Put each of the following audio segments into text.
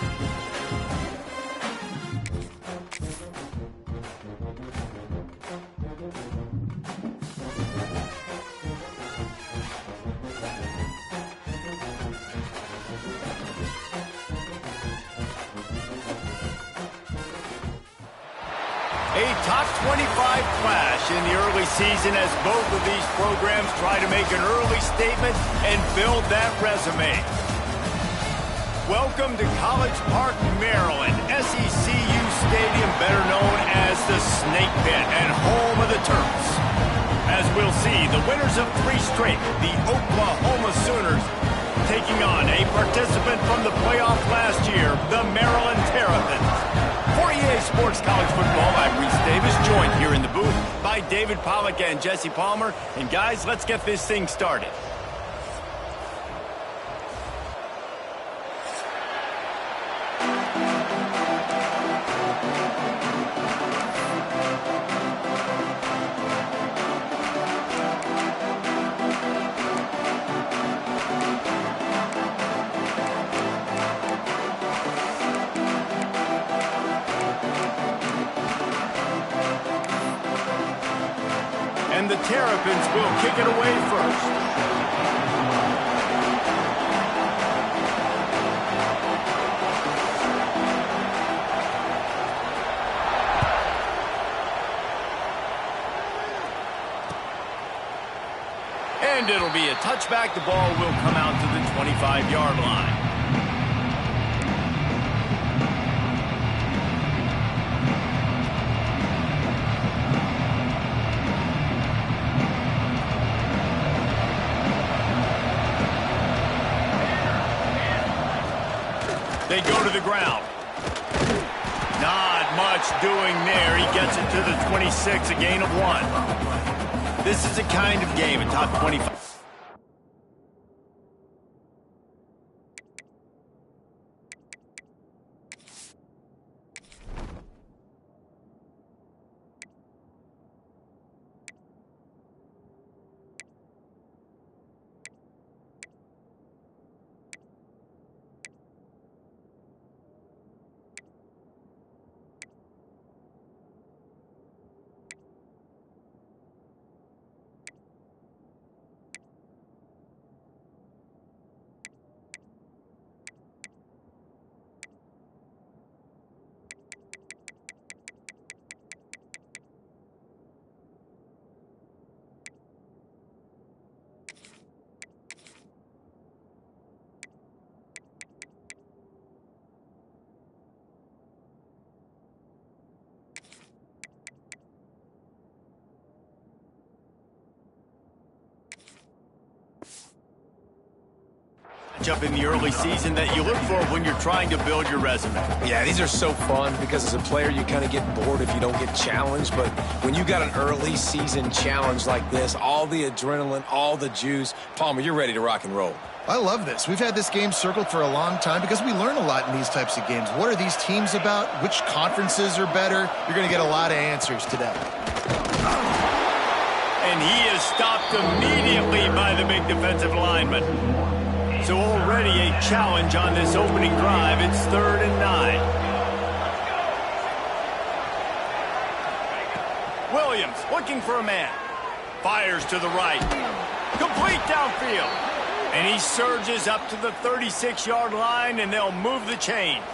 A top 25 clash in the early season as both of these programs try to make an early statement and build that resume. Welcome to College Park, Maryland, SECU Stadium, better known as the Snake Pit and home of the Terps. As we'll see, the winners of 3 straight, the Oklahoma Sooners, taking on a participant from the playoff last year, the Maryland Terrapins. For EA Sports College Football, I'm Reese Davis, joined here in the booth by David Pollack and Jesse Palmer. And guys, let's get this thing started. And the Terrapins will kick it away first. And it'll be a touchback. The ball will come out to the 25-yard line. They go to the ground. Not much doing there. He gets it to the 26, a gain of 1. This is the kind of game, a top 25. Up in the early season that you look for when you're trying to build your resume. Yeah, these are so fun because as a player you kind of get bored if you don't get challenged, but when you got an early season challenge like this, all the adrenaline, all the juice, Palmer, you're ready to rock and roll. I love this. We've had this game circled for a long time because we learn a lot in these types of games. What are these teams about? Which conferences are better? You're going to get a lot of answers today. And he is stopped immediately by the big defensive lineman. So already a challenge on this opening drive. It's 3rd and 9. Williams looking for a man. Fires to the right. Complete downfield. And he surges up to the 36-yard line, and they'll move the chains.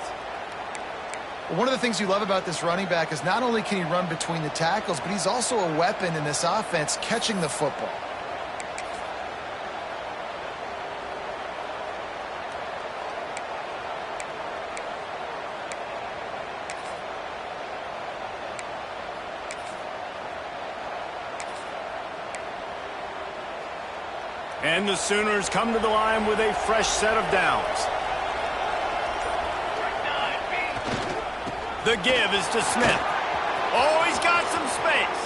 One of the things you love about this running back is not only can he run between the tackles, but he's also a weapon in this offense catching the football. And the Sooners come to the line with a fresh set of downs. The give is to Smith. Oh, he's got some space.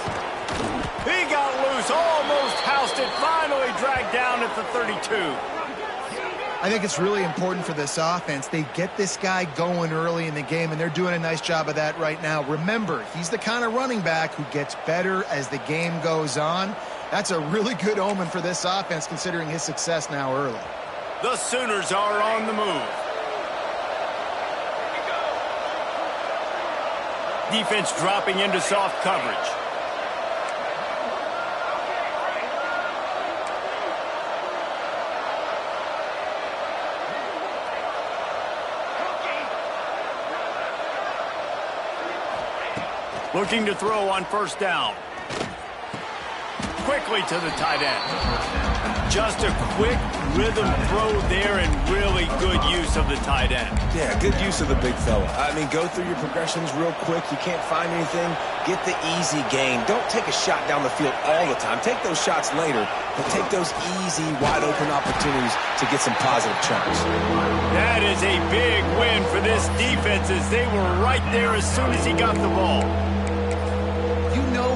He got loose, almost housed it, finally dragged down at the 32. I think it's really important for this offense. They get this guy going early in the game, and they're doing a nice job of that right now. Remember, he's the kind of running back who gets better as the game goes on. That's a really good omen for this offense, considering his success now early. The Sooners are on the move. Defense dropping into soft coverage. Looking to throw on first down. Quickly to the tight end. Just a quick rhythm throw there and really good use of the tight end. Yeah, good use of the big fella. I mean, go through your progressions real quick. You can't find anything. Get the easy gain. Don't take a shot down the field all the time. Take those shots later, but take those easy, wide-open opportunities to get some positive chunks. That is a big win for this defense as they were right there as soon as he got the ball.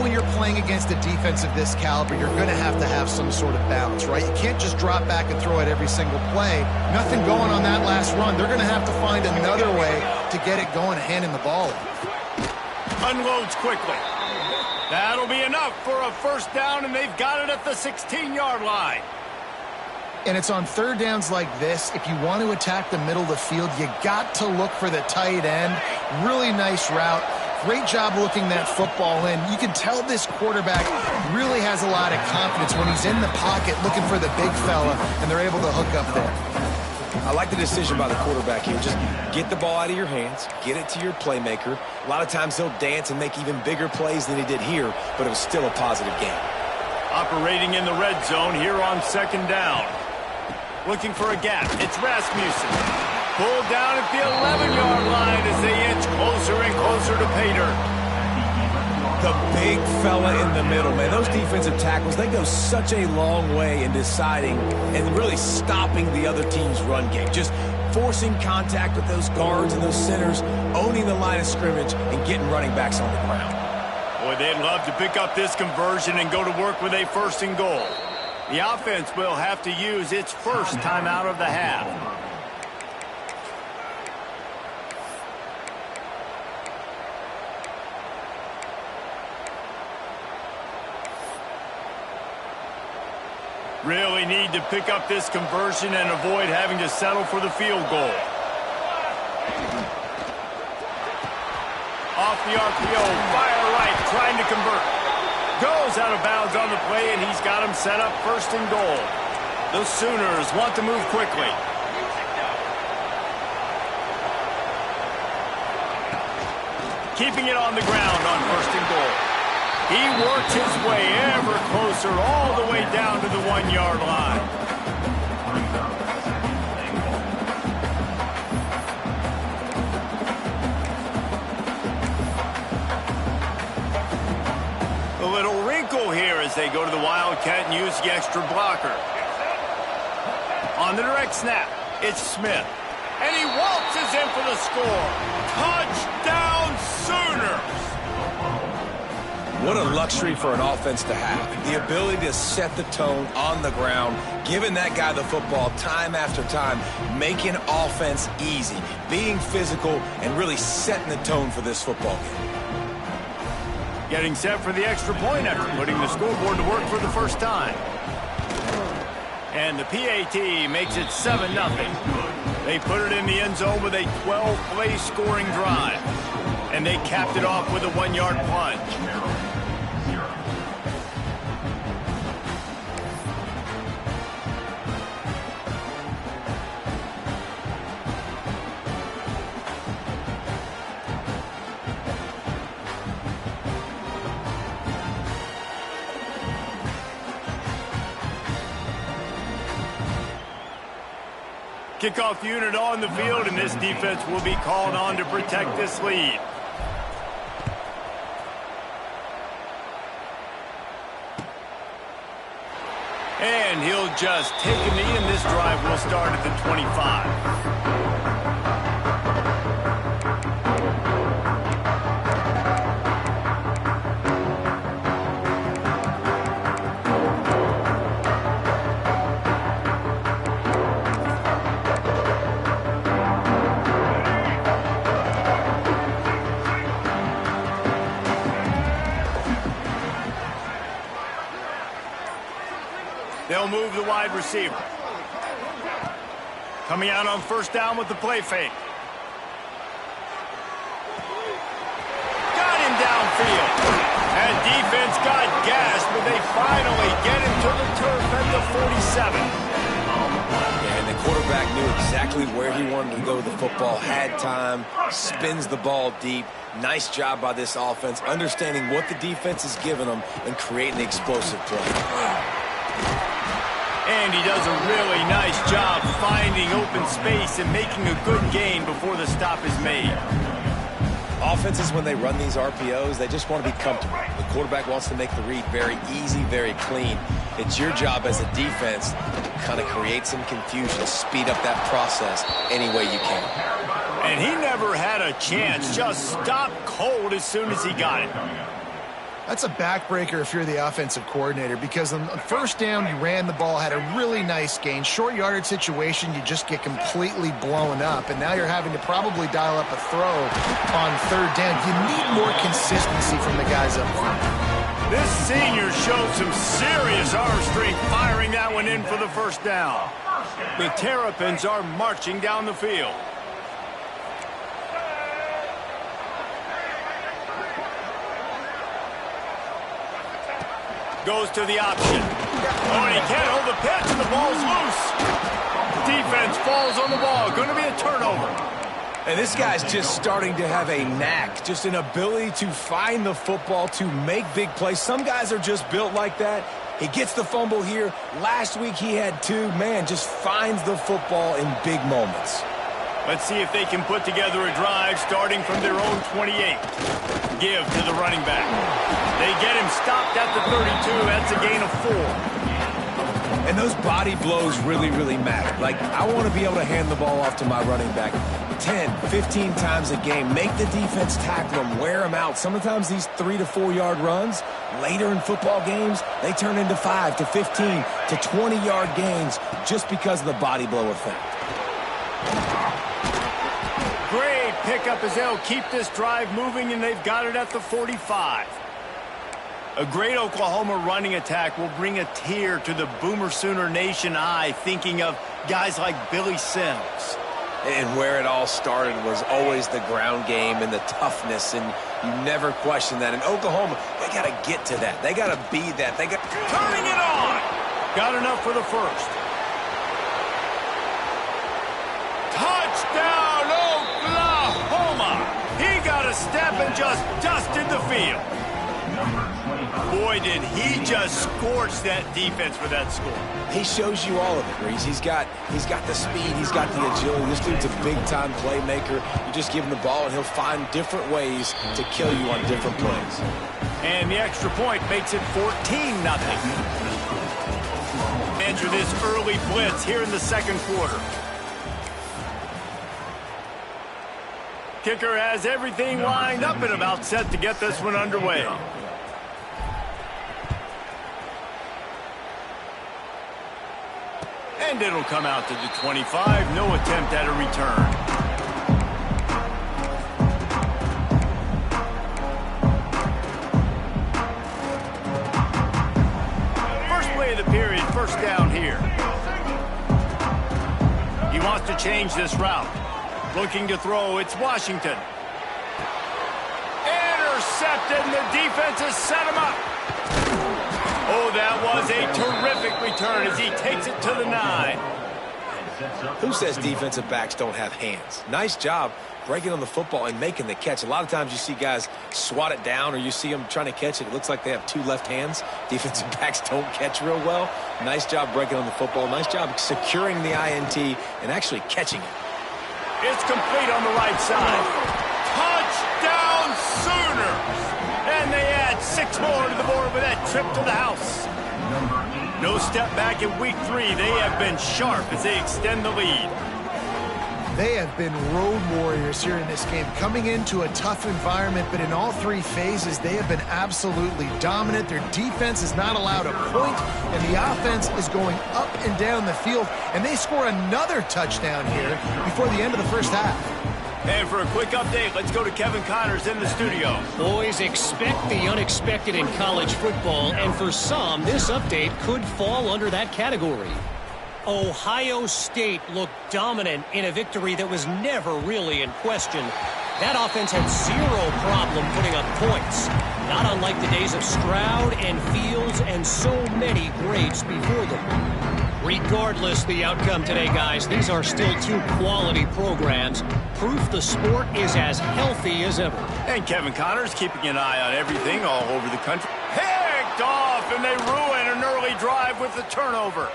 When you're playing against a defense of this caliber, you're going to have some sort of balance, right? You can't just drop back and throw it every single play. Nothing going on that last run. They're going to have to find another way to get it going, handing the ball off. Unloads quickly. That'll be enough for a first down, and they've got it at the 16-yard line. And it's on third downs like this. If you want to attack the middle of the field, you got to look for the tight end. Really nice route. Great job looking that football in. You can tell this quarterback really has a lot of confidence when he's in the pocket looking for the big fella, and they're able to hook up there. I like the decision by the quarterback here. Just get the ball out of your hands, get it to your playmaker. A lot of times he'll dance and make even bigger plays than he did here, but it was still a positive game. Operating in the red zone here on second down. Looking for a gap. It's Rasmussen. Pulled down at the 11-yard line as they inch closer and closer to pay dirt. The big fella in the middle, man. Those defensive tackles, they go such a long way in deciding and really stopping the other team's run game. Just forcing contact with those guards and those centers, owning the line of scrimmage, and getting running backs on the ground. Boy, they'd love to pick up this conversion and go to work with a first and goal. The offense will have to use its first timeout of the half. Really need to pick up this conversion and avoid having to settle for the field goal. Off the RPO, fire right, trying to convert. Goes out of bounds on the play, and he's got him set up first and goal. The Sooners want to move quickly. Keeping it on the ground on first and goal. He worked his way ever closer all the way down to the 1-yard line. A little wrinkle here as they go to the Wildcat and use the extra blocker. On the direct snap, it's Smith. And he waltzes in for the score. Touchdown Sooners! What a luxury for an offense to have. The ability to set the tone on the ground, giving that guy the football time after time, making offense easy, being physical, and really setting the tone for this football game. Getting set for the extra point after putting the scoreboard to work for the first time. And the PAT makes it 7-0. They put it in the end zone with a 12-play scoring drive. And they capped it off with a 1-yard plunge. Kickoff unit on the field, and this defense will be called on to protect this lead. And he'll just take a knee, and this drive will start at the 25. They'll move the wide receiver. Coming out on first down with the play fake. Got defense got gassed, but they finally get him to the turf at the 47. And the quarterback knew exactly where he wanted to go with the football, had time, spins the ball deep. Nice job by this offense, understanding what the defense is giving them and creating the explosive play. And he does a really nice job finding open space and making a good gain before the stop is made. Offenses, when they run these RPOs, they just want to be comfortable. The quarterback wants to make the read very easy, very clean. It's your job as a defense to kind of create some confusion, speed up that process any way you can. And he never had a chance, just stopped cold as soon as he got it. That's a backbreaker if you're the offensive coordinator, because on first down, you ran the ball, had a really nice gain. Short yardage situation, you just get completely blown up, and now you're having to probably dial up a throw on third down. You need more consistency from the guys up front. This senior showed some serious arm strength firing that one in for the first down. The Terrapins are marching down the field. Goes to the option. Oh, he can't hold the pitch, and the ball's loose. Defense falls on the ball. Going to be a turnover. And this guy's just starting to have a knack, just an ability to find the football, to make big plays. Some guys are just built like that. He gets the fumble here. Last week he had two. Man, just finds the football in big moments. Let's see if they can put together a drive starting from their own 28. Give to the running back. They get him stopped at the 32. That's a gain of 4. And those body blows really, really matter. Like, I want to be able to hand the ball off to my running back 10, 15 times a game. Make the defense tackle him, wear him out. Sometimes these 3 to 4 yard runs, later in football games, they turn into 5 to 15 to 20 yard gains just because of the body blow effect. Great pickup as they'll keep this drive moving, and they've got it at the 45. A great Oklahoma running attack will bring a tear to the Boomer Sooner Nation eye, thinking of guys like Billy Sims. And where it all started was always the ground game and the toughness, and you never question that. In Oklahoma, they got to get to that. They got to be that. They got turning it on. Got enough for the first. Touchdown, Oklahoma! He got a step and just dusted the field. Boy, did he just scorch that defense for that score. He shows you all of it, Reese. He's got the speed, he's got the agility. This dude's a big-time playmaker. You just give him the ball, and he'll find different ways to kill you on different plays. And the extra point makes it 14-0. Enter this early blitz here in the second quarter. Kicker has everything lined up and about set to get this one underway. And it'll come out to the 25. No attempt at a return. First play of the period, first down here. He wants to change this route. Looking to throw, it's Washington. Intercepted, and the defense has set him up. Oh, that was a terrific return as he takes it to the 9. Who says defensive backs don't have hands? Nice job breaking on the football and making the catch. A lot of times you see guys swat it down, or you see them trying to catch it. It looks like they have two left hands. Defensive backs don't catch real well. Nice job breaking on the football. Nice job securing the INT and actually catching it. It's complete on the right side. Touchdown Sooners! And they add 6 more to the board with that trip to the house. No step back in week 3. They have been sharp as they extend the lead. They have been road warriors here in this game, coming into a tough environment, but in all 3 phases, they have been absolutely dominant. Their defense is not allowed a point, and the offense is going up and down the field, and they score another touchdown here before the end of the first half. And for a quick update, let's go to Kevin Connors in the studio. Boys, expect the unexpected in college football, and for some, this update could fall under that category. Ohio State looked dominant in a victory that was never really in question. That offense had 0 problem putting up points. Not unlike the days of Stroud and Fields and so many greats before them. Regardless the outcome today, guys, these are still two quality programs. Proof the sport is as healthy as ever. And Kevin Connor's keeping an eye on everything all over the country. Picked off, and they ruin an early drive with the turnover.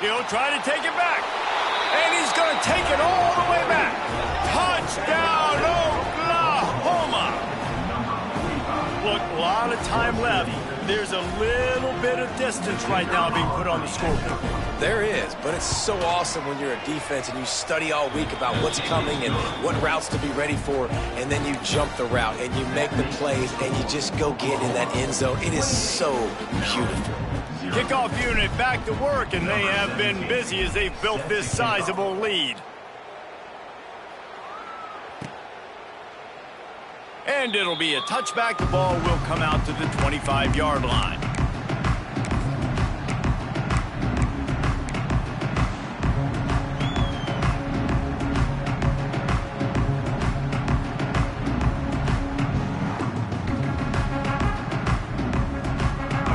He'll try to take it back. And he's going to take it all the way back. Touchdown, Oklahoma! Look, a lot of time left. There's a little bit of distance right now being put on the scoreboard. There is, but it's so awesome when you're a defense and you study all week about what's coming and what routes to be ready for, and then you jump the route and you make the plays and you just go get in that end zone. It is so beautiful. Kickoff unit back to work, and they have been busy as they've built this sizable lead. And it'll be a touchback. The ball will come out to the 25-yard line.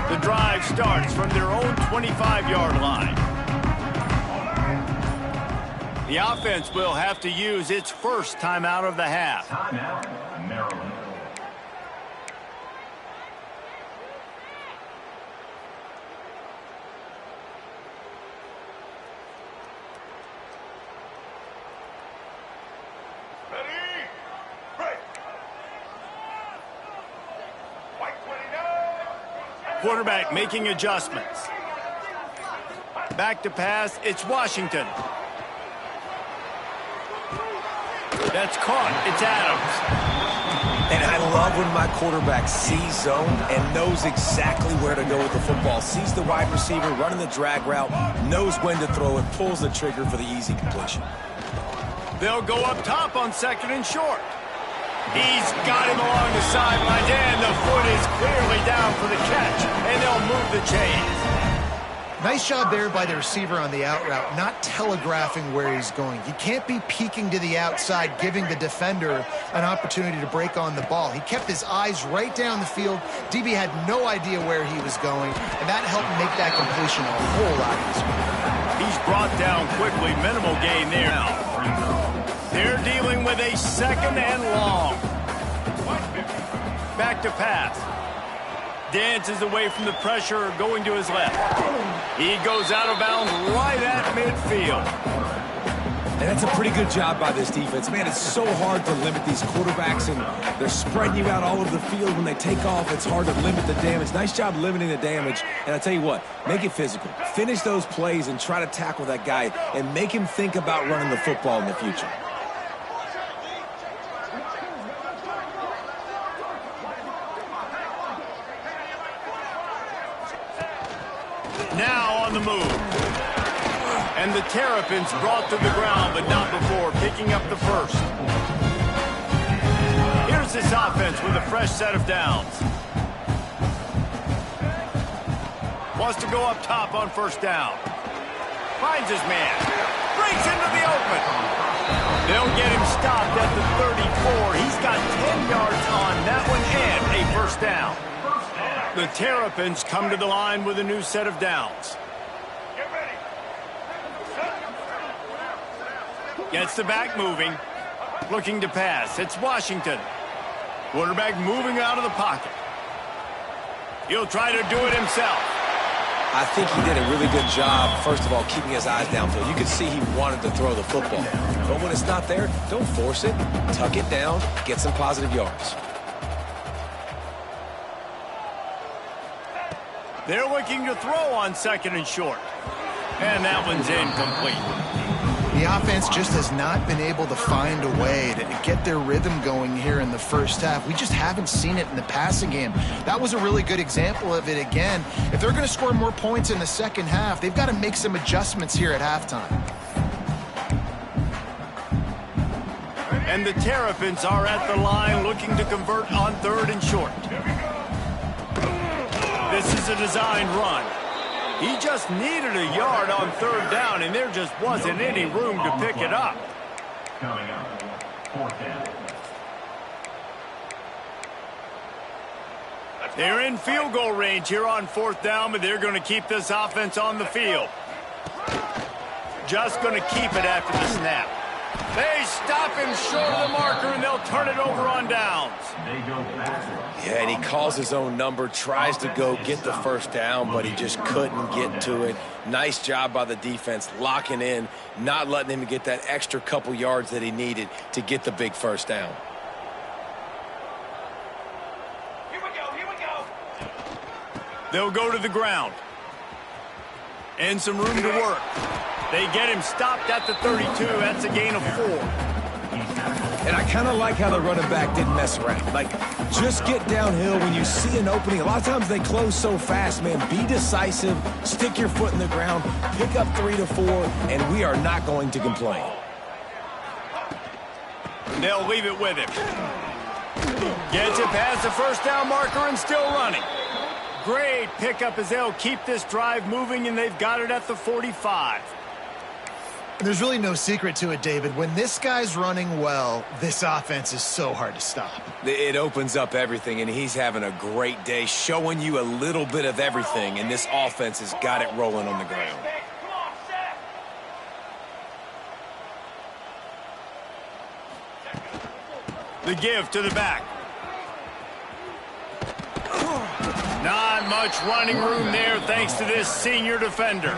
The drive starts from their own 25-yard line. The offense will have to use its first timeout of the half. Timeout, Maryland. Quarterback making adjustments. Back to pass, it's Washington. That's caught, it's Adams. And I love when my quarterback sees zone and knows exactly where to go with the football. Sees the wide receiver running the drag route, knows when to throw it, pulls the trigger for the easy completion. They'll go up top on second and short. He's got him along the sidelines, and the foot is clearly down for the catch, and they'll move the chains. Nice job there by the receiver on the out route, not telegraphing where he's going. He can't be peeking to the outside, giving the defender an opportunity to break on the ball. He kept his eyes right down the field. DB had no idea where he was going, and that helped make that completion a whole lot easier. He's brought down quickly, minimal gain there now. They're dealing with a second and long. Back to pass. Dances away from the pressure, going to his left. He goes out of bounds right at midfield. And that's a pretty good job by this defense. Man, it's so hard to limit these quarterbacks, and they're spreading you out all over the field. When they take off, it's hard to limit the damage. Nice job limiting the damage. And I tell you what, make it physical. Finish those plays and try to tackle that guy and make him think about running the football in the future. Now on the move. And the Terrapins brought to the ground, but not before picking up the first. Here's this offense with a fresh set of downs. Wants to go up top on first down. Finds his man. Breaks into the open. They'll get him stopped at the 34. He's got 10 yards on that one and a first down. The Terrapins come to the line with a new set of downs. Gets the back moving. Looking to pass. It's Washington. Quarterback moving out of the pocket. He'll try to do it himself. I think he did a really good job, first of all, keeping his eyes downfield. You could see he wanted to throw the football. But when it's not there, don't force it. Tuck it down. Get some positive yards. They're looking to throw on second and short. And that one's incomplete. The offense just has not been able to find a way to get their rhythm going here in the first half. We just haven't seen it in the passing game. That was a really good example of it again. If they're going to score more points in the second half, they've got to make some adjustments here at halftime. And the Terrapins are at the line looking to convert on third and short. This is a designed run. He just needed a yard on third down, and there just wasn't any room to pick it up. Coming up, fourth down. They're in field goal range here on 4th down, but they're going to keep this offense on the field. Just going to keep it after the snap. They stop him short of the marker, and they'll turn it over on downs. Yeah, and he calls his own number, tries to go get the first down, but he just couldn't get to it. Nice job by the defense, locking in, not letting him get that extra couple yards that he needed to get the big first down. They'll go to the ground. And some room to work. They get him stopped at the 32. That's a gain of 4. And I kind of like how the running back didn't mess around. Like, just get downhill when you see an opening. A lot of times they close so fast, man. Be decisive, stick your foot in the ground, pick up 3 to 4, and we are not going to complain. They'll leave it with him. Gets it past the first down marker and still running. Great pickup as they'll keep this drive moving, and they've got it at the 45. There's really no secret to it, David. When this guy's running well, this offense is so hard to stop. It opens up everything, and he's having a great day, showing you a little bit of everything, and this offense has got it rolling on the ground. The give to the back. Not much running room there thanks to this senior defender.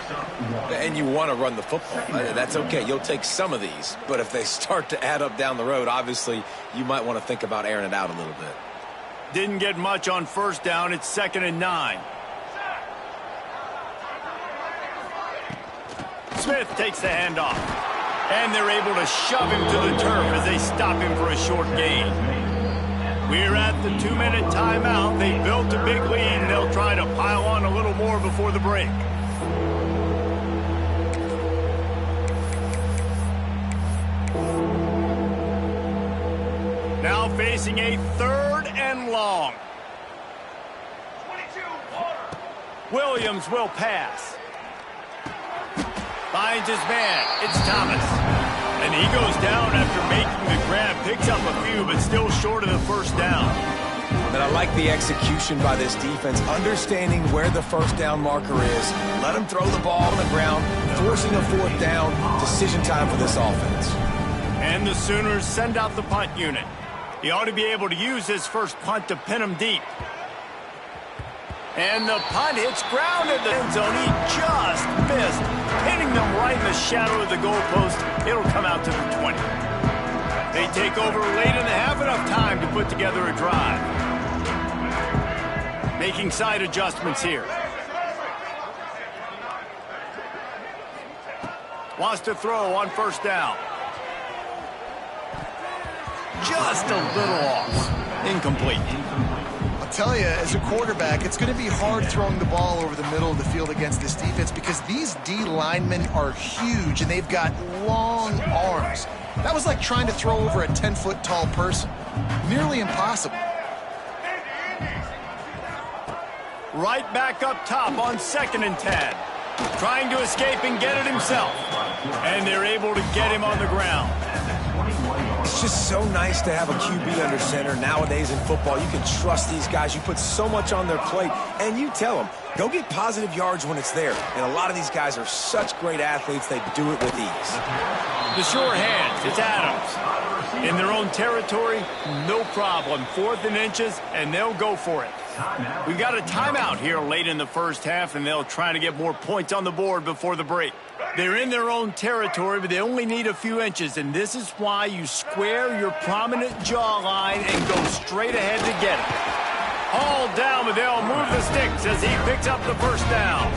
And you want to run the football. That's okay. You'll take some of these. But if they start to add up down the road, obviously you might want to think about airing it out a little bit. Didn't get much on first down. It's 2nd and 9. Smith takes the handoff. And they're able to shove him to the turf as they stop him for a short gain. We're at the 2-minute timeout. They built a big lead, and they'll try to pile on a little more before the break. Now facing a 3rd and long. Williams will pass. Finds his man. It's Thomas. And he goes down after making the grab. Picks up a few, but still short of the first down. And I like the execution by this defense, understanding where the first down marker is. Let him throw the ball on the ground, forcing a 4th down. Decision time for this offense. And the Sooners send out the punt unit. He ought to be able to use his first punt to pin him deep. And the punt hits ground in the end zone. He just missed, hitting them right in the shadow of the goalpost. It'll come out to the 20. They take over late and they have enough time to put together a drive. Making side adjustments here. Wants to throw on first down. Just a little off. Incomplete. I'll tell you, as a quarterback, it's going to be hard throwing the ball over the middle of the field against this defense because these D linemen are huge and they've got long arms. That was like trying to throw over a 10-foot tall person. Nearly impossible. Right back up top on 2nd and 10. Trying to escape and get it himself. And they're able to get him on the ground. It's just so nice to have a QB under center. Nowadays in football, you can trust these guys. You put so much on their plate, and you tell them, go get positive yards when it's there. And a lot of these guys are such great athletes, they do it with ease. The sure hands, it's Adams. In their own territory, no problem. 4th and inches, and they'll go for it. We've got a timeout here late in the first half, and they'll try to get more points on the board before the break. They're in their own territory, but they only need a few inches, and this is why you square your prominent jawline and go straight ahead to get it. Hauled down, but they'll move the sticks as he picks up the first down.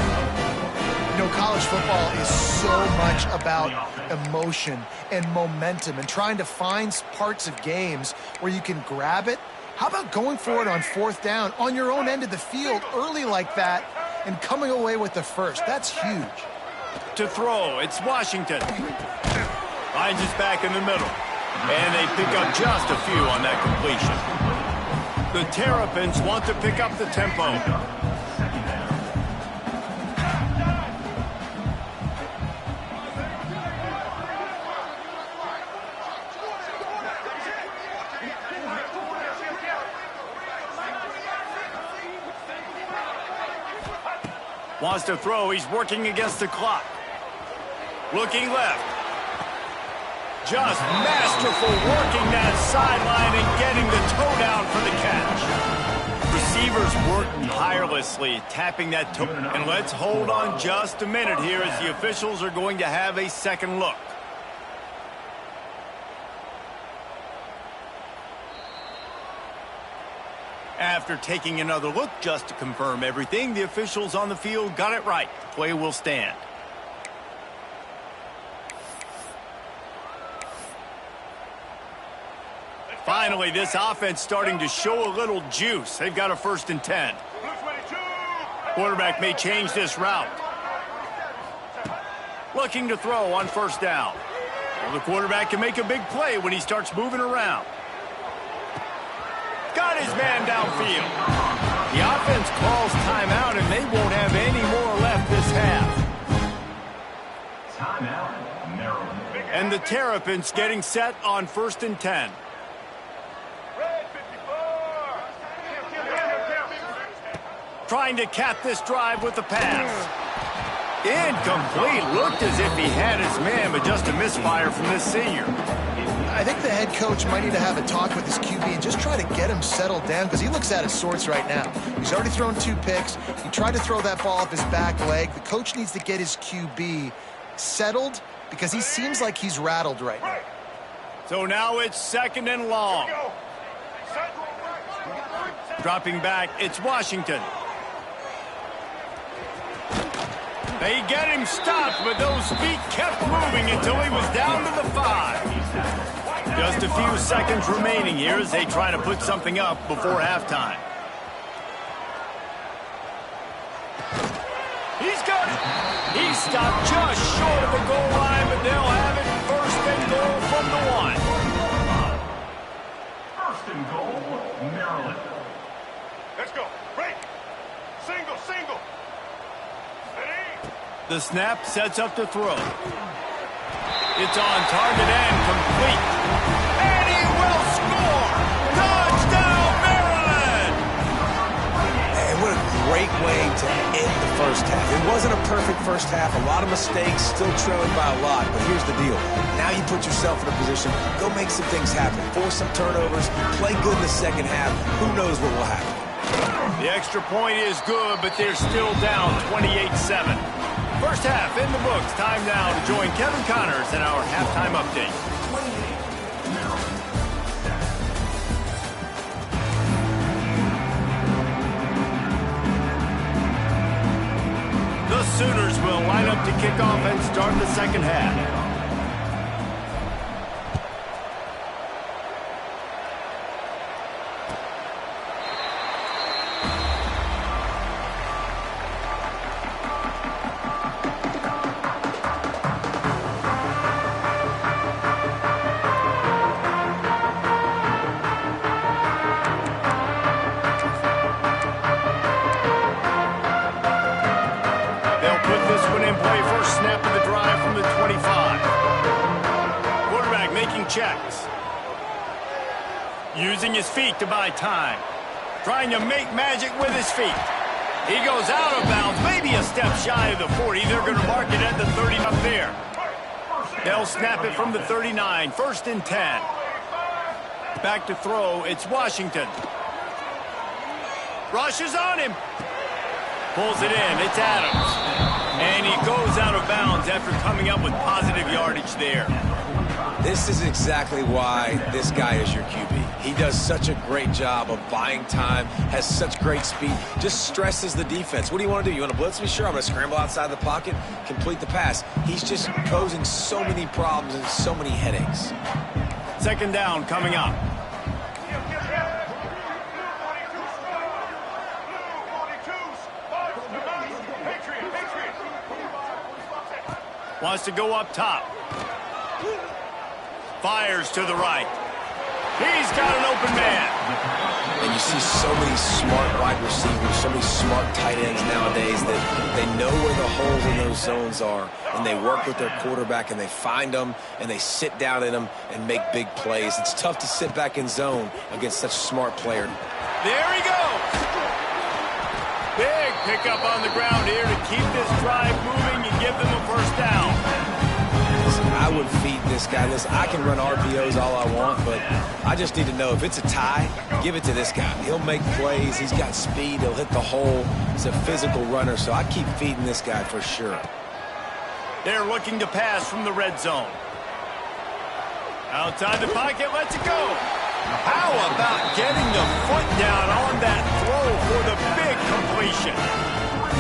You know, college football is so much about emotion and momentum and trying to find parts of games where you can grab it. How about going for it on 4th down on your own end of the field early like that and coming away with the first? That's huge. To throw, it's Washington. Finds his back in the middle. And they pick up just a few on that completion. The Terrapins want to pick up the tempo. Wants to throw. He's working against the clock. Looking left. Just masterful working that sideline and getting the toe down for the catch. Receivers working tirelessly, tapping that toe. And let's hold on just a minute here as the officials are going to have a second look. After taking another look just to confirm everything, the officials on the field got it right. The play will stand. Finally, this offense starting to show a little juice. They've got a 1st and 10. Quarterback may change this route. Looking to throw on 1st down. Well, the quarterback can make a big play when he starts moving around. Got his man downfield. The offense calls timeout, and they won't have any more left this half. Timeout, Maryland. And the Terrapins getting set on 1st and 10. Trying to cap this drive with the pass. Incomplete. Looked as if he had his man, but just a misfire from this senior. I think the head coach might need to have a talk with his QB and just try to get him settled down because he looks out of sorts right now. He's already thrown 2 picks. He tried to throw that ball off his back leg. The coach needs to get his QB settled because he seems like he's rattled right now. So now it's 2nd and long. Dropping back, it's Washington. They get him stopped, but those feet kept moving until he was down to the 5. Just a few seconds remaining here as they try to put something up before halftime. He's got it. He stopped just short of the goal line, but they'll have it 1st and goal from the 1. 1st and goal, Maryland. Let's go. Break. Single, single. The snap sets up to throw. It's on target and complete. And he will score! Touchdown, Maryland! And what a great way to end the 1st half. It wasn't a perfect 1st half. A lot of mistakes, still trailing by a lot. But here's the deal. Now you put yourself in a position, go make some things happen. Force some turnovers, play good in the 2nd half. Who knows what will happen? The extra point is good, but they're still down 28-7. 1st half in the books. Time now to join Kevin Connors in our halftime update. The Sooners will line up to kick off and start the 2nd half. Checks. Using his feet to buy time. Trying to make magic with his feet. He goes out of bounds, maybe a step shy of the 40. They're going to mark it at the 30 up there. They'll snap it from the 39. 1st and 10. Back to throw. It's Washington. Rushes on him. Pulls it in. It's Adams. And he goes out of bounds after coming up with positive yardage there. This is exactly why this guy is your QB. He does such a great job of buying time, has such great speed, just stresses the defense. What do you want to do? You want to blitz me? Sure, I'm going to scramble outside the pocket, complete the pass. He's just posing so many problems and so many headaches. 2nd down coming up. Wants to go up top. Fires to the right. He's got an open man. And you see so many smart wide receivers, so many smart tight ends nowadays that they know where the holes in those zones are, and they work with their quarterback, and they find them, and they sit down in them and make big plays. It's tough to sit back in zone against such a smart player. There he goes. Big pick up on the ground here to keep this drive moving and give them a first down. I would feed this guy. Listen, I can run RPOs all I want, but I just need to know if it's a tie, give it to this guy. He'll make plays. He's got speed. He'll hit the hole. He's a physical runner, so I keep feeding this guy for sure. They're looking to pass from the red zone. Outside the pocket, lets it go. How about getting the foot down on that throw for the big completion?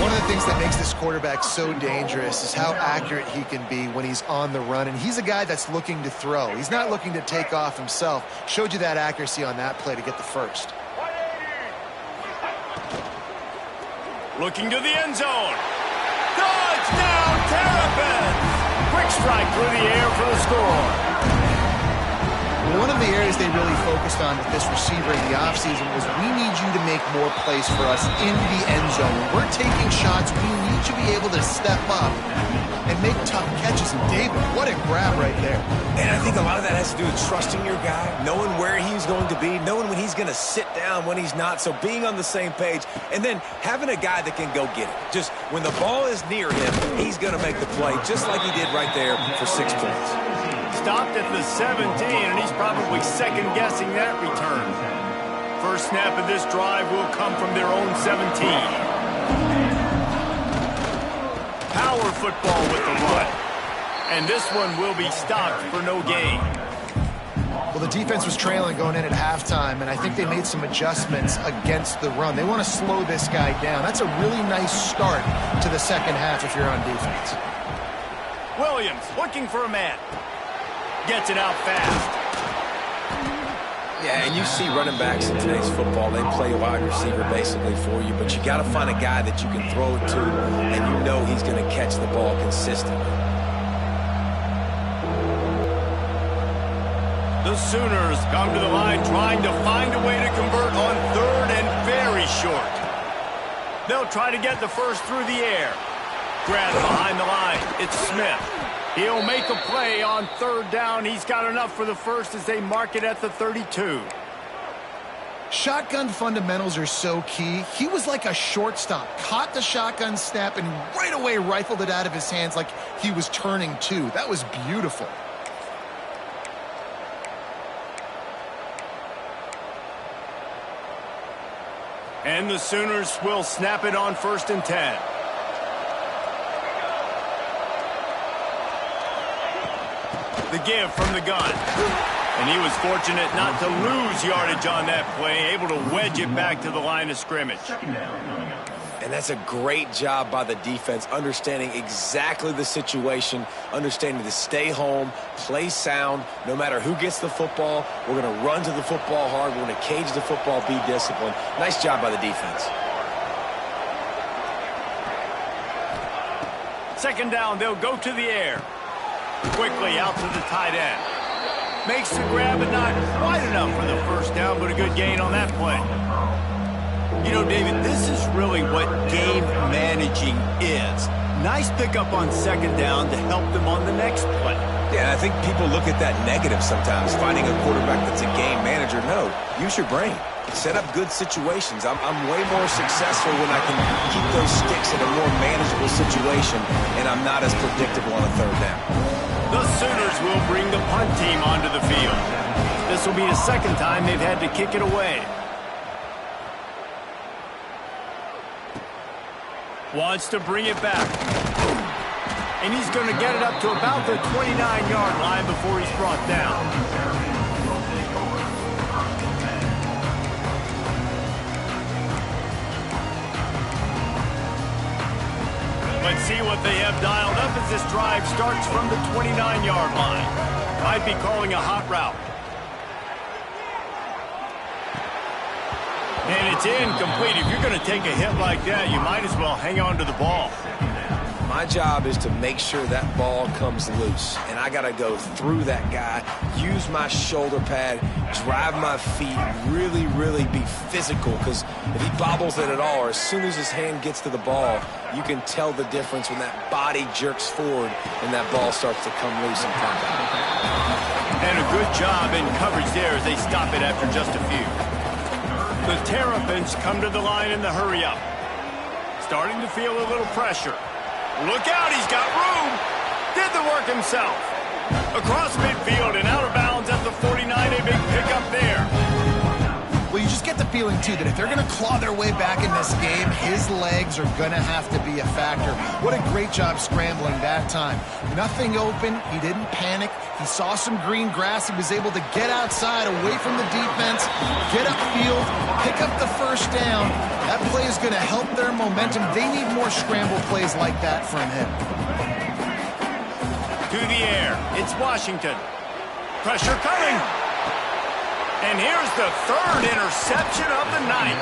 One of the things that makes this quarterback so dangerous is how accurate he can be when he's on the run. And he's a guy that's looking to throw. He's not looking to take off himself. Showed you that accuracy on that play to get the first. Looking to the end zone. Touchdown, Terrapins! Quick strike through the air for the score. One of the areas they really focused on with this receiver in the offseason was we need you to make more plays for us in the end zone. When we're taking shots, we need you to be able to step up and make tough catches. And David, what a grab right there. And I think a lot of that has to do with trusting your guy, knowing where he's going to be, knowing when he's going to sit down, when he's not, so being on the same page, and then having a guy that can go get it. Just when the ball is near him, he's going to make the play, just like he did right there for 6 points. Stopped at the 17, and he's probably second-guessing that return. First snap of this drive will come from their own 17. Power football with the run. And this one will be stopped for no gain. Well, the defense was trailing going in at halftime, and I think they made some adjustments against the run. They want to slow this guy down. That's a really nice start to the second half if you're on defense. Williams looking for a man. Gets it out fast. Yeah, and you see running backs in today's football, they play a wide receiver basically for you, but you got to find a guy that you can throw it to, and you know he's going to catch the ball consistently. The Sooners come to the line trying to find a way to convert on third and very short. They'll try to get the first through the air. Grab behind the line. It's Smith. He'll make a play on third down. He's got enough for the first as they mark it at the 32. Shotgun fundamentals are so key. He was like a shortstop. Caught the shotgun snap and right away rifled it out of his hands like he was turning two. That was beautiful. And the Sooners will snap it on 1st and 10. The give from the gun. And he was fortunate not to lose yardage on that play, able to wedge it back to the line of scrimmage. And that's a great job by the defense, understanding exactly the situation, understanding to stay home, play sound, no matter who gets the football. We're going to run to the football hard. We're going to cage the football, be disciplined. Nice job by the defense. Second down, they'll go to the air. Quickly out to the tight end. Makes the grab, but not quite enough for the first down, but a good gain on that play. You know, David, this is really what game managing is. Nice pickup on second down to help them on the next play. Yeah, I think people look at that negative sometimes, finding a quarterback that's a game manager. No, use your brain. Set up good situations. I'm way more successful when I can keep those sticks in a more manageable situation, and I'm not as predictable on a third down. The Sooners will bring the punt team onto the field. This will be the second time they've had to kick it away. Wants to bring it back. And he's going to get it up to about the 29-yard line before he's brought down. Let's see what they have dialed up as this drive starts from the 29-yard line. Might be calling a hot route. And it's incomplete. If you're going to take a hit like that, you might as well hang on to the ball. My job is to make sure that ball comes loose, and I got to go through that guy, use my shoulder pad, drive my feet, really, really be physical, because if he bobbles it at all, or as soon as his hand gets to the ball, you can tell the difference when that body jerks forward and that ball starts to come loose and pop out. And a good job in coverage there as they stop it after just a few. The Terrapins come to the line in the hurry-up. Starting to feel a little pressure. Look out, he's got room. Did the work himself. Across midfield and out of bounds at the 49, a big pickup there. Well, you just get the feeling, too, that if they're going to claw their way back in this game, his legs are going to have to be a factor. What a great job scrambling that time. Nothing open. He didn't panic. He saw some green grass. He was able to get outside, away from the defense, get upfield, pick up the first down. That play is going to help their momentum. They need more scramble plays like that from him. To the air. It's Washington. Pressure coming. And here's the third interception of the night.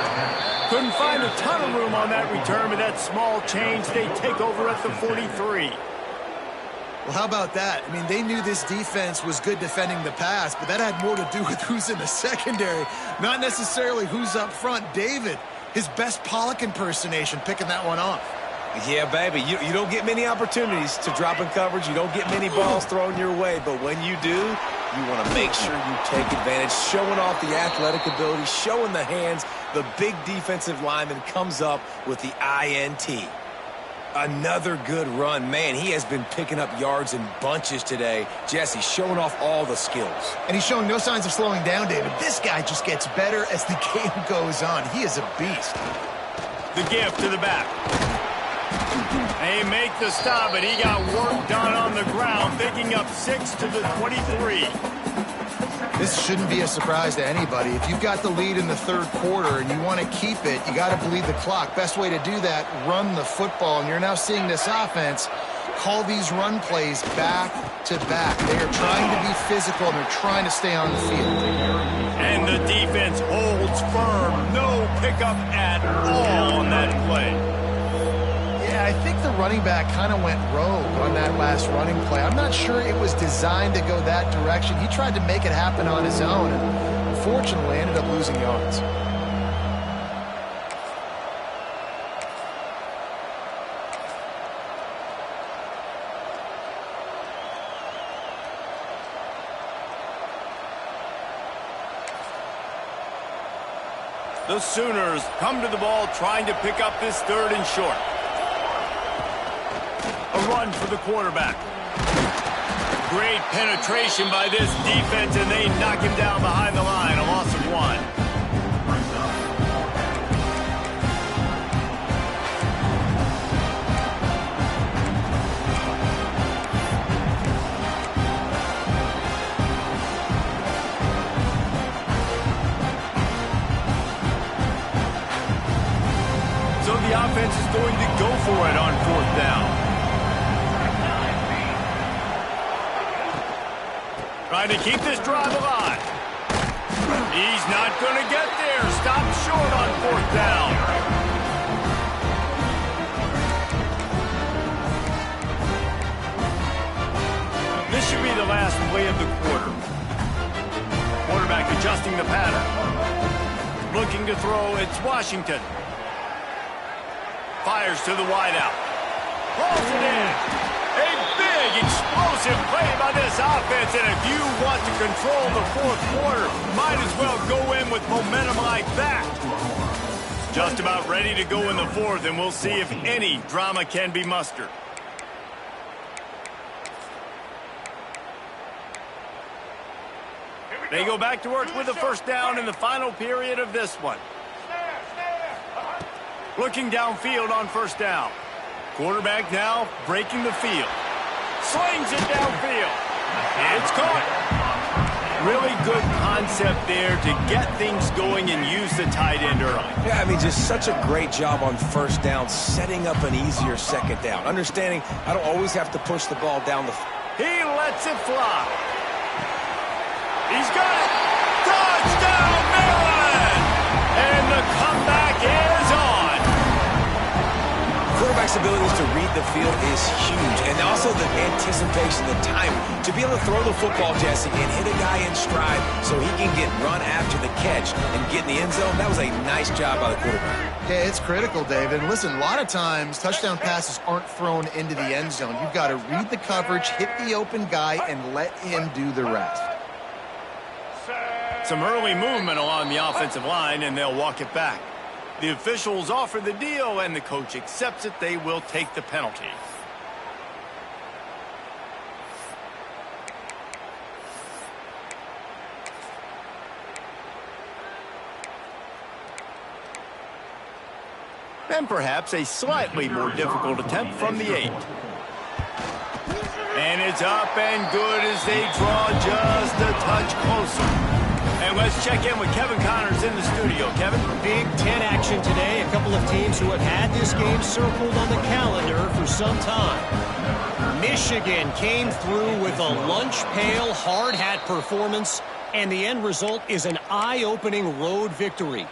Couldn't find a ton of room on that return, but that small change, they take over at the 43. Well, how about that? I mean, they knew this defense was good defending the pass, but that had more to do with who's in the secondary, not necessarily who's up front. David, his best Pollock impersonation, picking that one off. Yeah, baby, you don't get many opportunities to drop in coverage. You don't get many balls thrown your way, but when you do, you want to make sure you take advantage, showing off the athletic ability, showing the hands. The big defensive lineman comes up with the INT. Another good run. Man, he has been picking up yards in bunches today. Jesse, showing off all the skills. And he's showing no signs of slowing down, David. This guy just gets better as the game goes on. He is a beast. The gift to the back. They make the stop, but he got work done on the ground, picking up 6 to the 23. This shouldn't be a surprise to anybody. If you've got the lead in the third quarter and you want to keep it, you got to bleed the clock. Best way to do that, run the football. And you're now seeing this offense call these run plays back to back. They are trying to be physical, and they're trying to stay on the field. And the defense holds firm. No pickup at all on that play. Yeah, I think the running back kind of went rogue on that last running play. I'm not sure it was designed to go that direction. He tried to make it happen on his own, and unfortunately ended up losing yards. The Sooners come to the ball trying to pick up this third and short. A run for the quarterback. Great penetration by this defense, and they knock him down behind the line. A loss of 1. So the offense is going to go for it on 4th down. Trying to keep this drive alive. He's not going to get there. Stopped short on 4th down. This should be the last play of the quarter. Quarterback adjusting the pattern. Looking to throw, it's Washington. Fires to the wideout. Pulls it in. A big, explosive play by this offense, and if you want to control the 4th quarter, might as well go in with momentum like that. Just about ready to go in the 4th, and we'll see if any drama can be mustered. They go back to work with a first down in the final period of this one. Looking downfield on 1st down. Quarterback now breaking the field. Slings it downfield. It's caught. Really good concept there to get things going and use the tight end early. Yeah, I mean, just such a great job on 1st down, setting up an easier 2nd down. Understanding I don't always have to push the ball down the... He lets it fly. He's got it. Touchdown, Maryland! And the comeback is on. Quarterback's abilities to read the field is huge, and also the anticipation, the time to be able to throw the football, Jesse, and hit a guy in stride so he can get run after the catch and get in the end zone. That was a nice job by the quarterback. Yeah, it's critical, David. And listen, a lot of times touchdown passes aren't thrown into the end zone. You've got to read the coverage, hit the open guy, and let him do the rest. Some early movement along the offensive line, and they'll walk it back. The officials offer the deal, and the coach accepts it. They will take the penalty. And perhaps a slightly more difficult attempt from the 8. And it's up and good as they draw just a touch closer. And let's check in with Kevin Connors in the studio. Kevin? Big Ten action today. A couple of teams who have had this game circled on the calendar for some time. Michigan came through with a lunch pail hard hat performance, and the end result is an eye-opening road victory.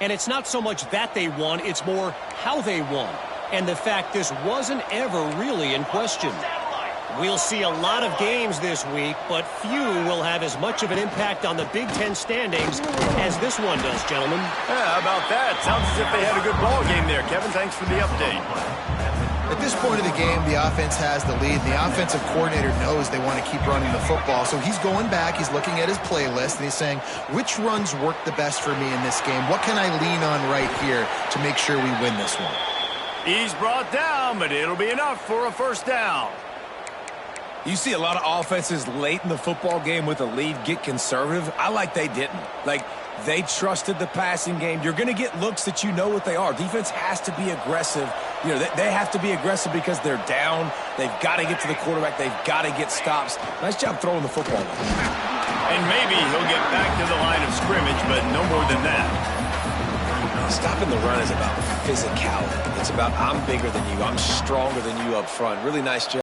And it's not so much that they won, it's more how they won. And the fact this wasn't ever really in question. We'll see a lot of games this week, but few will have as much of an impact on the Big Ten standings as this one does, gentlemen. Yeah, how about that? Sounds as if they had a good ball game there. Kevin, thanks for the update. At this point of the game, the offense has the lead. The offensive coordinator knows they want to keep running the football. So he's going back, he's looking at his playlist, and he's saying, which runs work the best for me in this game? What can I lean on right here to make sure we win this one? He's brought down, but it'll be enough for a first down. You see a lot of offenses late in the football game with a lead get conservative. I like they didn't. Like, they trusted the passing game. You're going to get looks that you know what they are. Defense has to be aggressive. You know, they have to be aggressive because they're down. They've got to get to the quarterback. They've got to get stops. Nice job throwing the football. And maybe he'll get back to the line of scrimmage, but no more than that. Stopping the run is about physicality. It's about I'm bigger than you. I'm stronger than you up front. Really nice job.